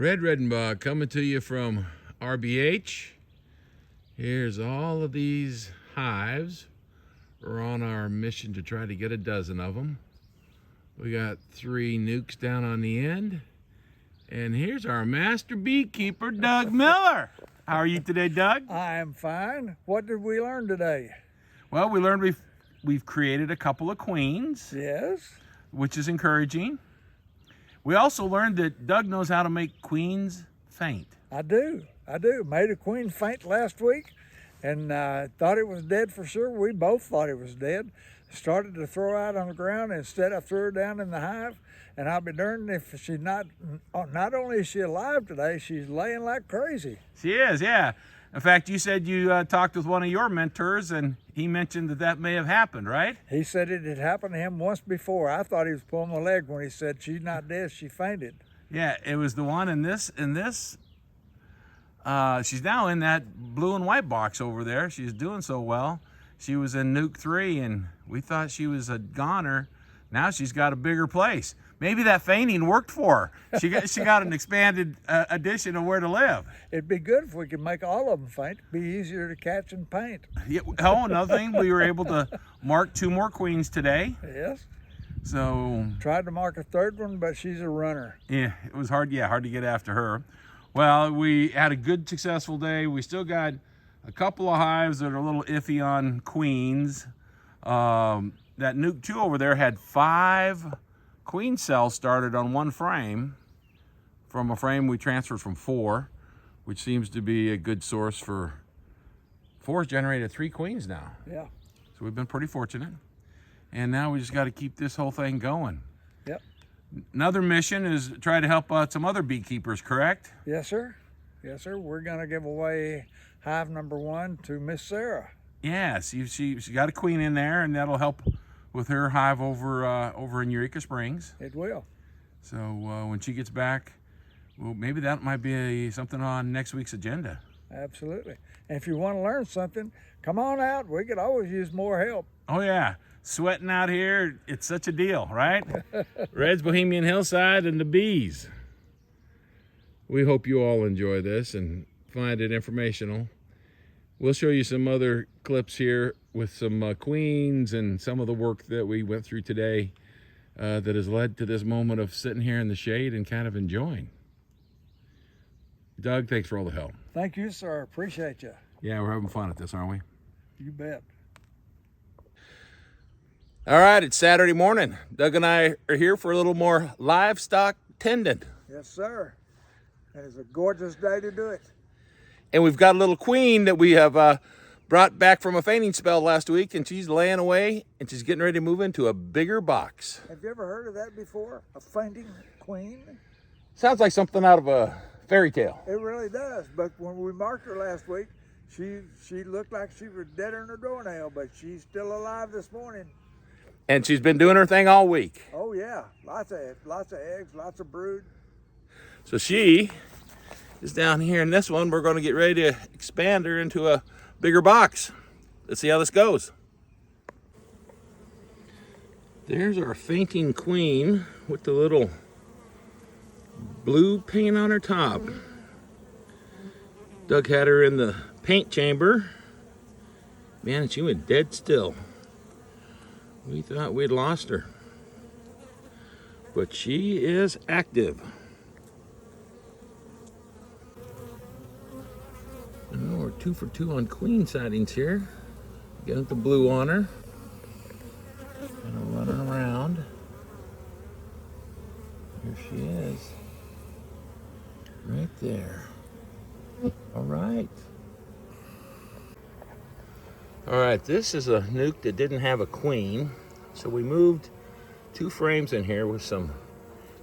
Redenbaugh coming to you from RBH. Here's all of these hives. We're on our mission to try to get a dozen of them. We got 3 nukes down on the end. And here's our master beekeeper, Doug Miller. How are you today, Doug? I am fine. What did we learn today? Well, we learned we've created a couple of queens. Yes. Which is encouraging. We also learned that Doug knows how to make queens faint. I do. Made a queen faint last week and thought it was dead for sure. We both thought it was dead. Started to throw out on the ground. Instead, I threw her down in the hive. And I'll be darned if she's not only is she alive today, she's laying like crazy. She is, yeah. In fact, you said you talked with one of your mentors, and he mentioned that may have happened, right? He said it had happened to him once before. I thought he was pulling my leg when he said she's not dead, she fainted. Yeah, it was the one in this. She's now in that blue and white box over there. She's doing so well. She was in Nuke 3, and we thought she was a goner. Now she's got a bigger place. Maybe that fainting worked for her. She got an expanded edition of where to live. It'd be good if we could make all of them faint. It'd be easier to catch and paint. Yeah, oh, another thing, we were able to mark 2 more queens today. Yes. So tried to mark a 3rd one, but she's a runner. Yeah, it was hard. Yeah, hard to get after her. Well, we had a good, successful day. We still got a couple of hives that are a little iffy on queens. That Nuke 2 over there had 5 queen cells started on 1 frame from a frame we transferred from 4, which seems to be a good source for 4's generated 3 queens now. Yeah. So we've been pretty fortunate. And now we just got to keep this whole thing going. Yep. Another mission is try to help out some other beekeepers, correct? Yes, sir. Yes, sir. We're going to give away hive number 1 to Miss Sarah. Yes, she got a queen in there, and that'll help with her hive over in Eureka Springs. It will. So when she gets back, well, maybe that might be something on next week's agenda. Absolutely. And if you want to learn something, come on out. We could always use more help. Oh yeah, sweating out here, it's such a deal, right? Reds Bohemian Hillside and the bees. We hope you all enjoy this and find it informational. We'll show you some other clips here with some queens and some of the work that we went through today that has led to this moment of sitting here in the shade and kind of enjoying. Doug, thanks for all the help. Thank you, sir. Appreciate you. Yeah, we're having fun at this, aren't we? You bet. All right, it's Saturday morning. Doug and I are here for a little more livestock tending. Yes, sir. And it's a gorgeous day to do it. And we've got a little queen that we have brought back from a fainting spell last week, and she's laying away, and she's getting ready to move into a bigger box. Have you ever heard of that before? A fainting queen? Sounds like something out of a fairy tale. It really does. But when we marked her last week, she looked like she was deader than a doornail, but she's still alive this morning. And she's been doing her thing all week. Oh yeah, lots of eggs, lots of brood. So she is down here in this one. We're going to get ready to expand her into a bigger box. Let's see how this goes. There's our fainting queen with the little blue paint on her top. Doug had her in the paint chamber. Man, she went dead still. We thought we'd lost her, but she is active. Oh, we're 2 for 2 on queen sightings here. Got the blue on her. Kind of running around. Here she is. Right there. All right. All right, this is a nuke that didn't have a queen. So we moved 2 frames in here with some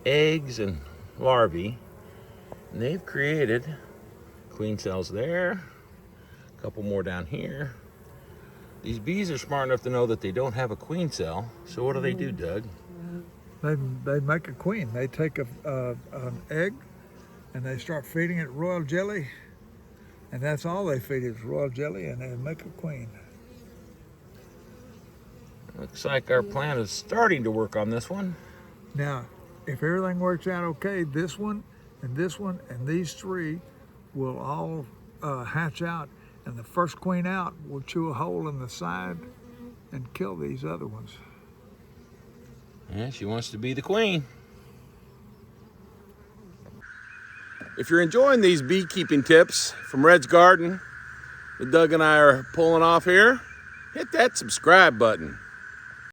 eggs and larvae. And they've created queen cells there, a couple more down here. These bees are smart enough to know that they don't have a queen cell. So what do, Doug? They make a queen. They take an egg and they start feeding it royal jelly, and that's all they feed it is royal jelly, and they make a queen. Looks like our plan is starting to work on this one. Now, if everything works out okay, this one and this one and these three will all hatch out, and the first queen out will chew a hole in the side and kill these other ones. Yeah, she wants to be the queen. If you're enjoying these beekeeping tips from Red's Garden that Doug and I are pulling off here, hit that subscribe button.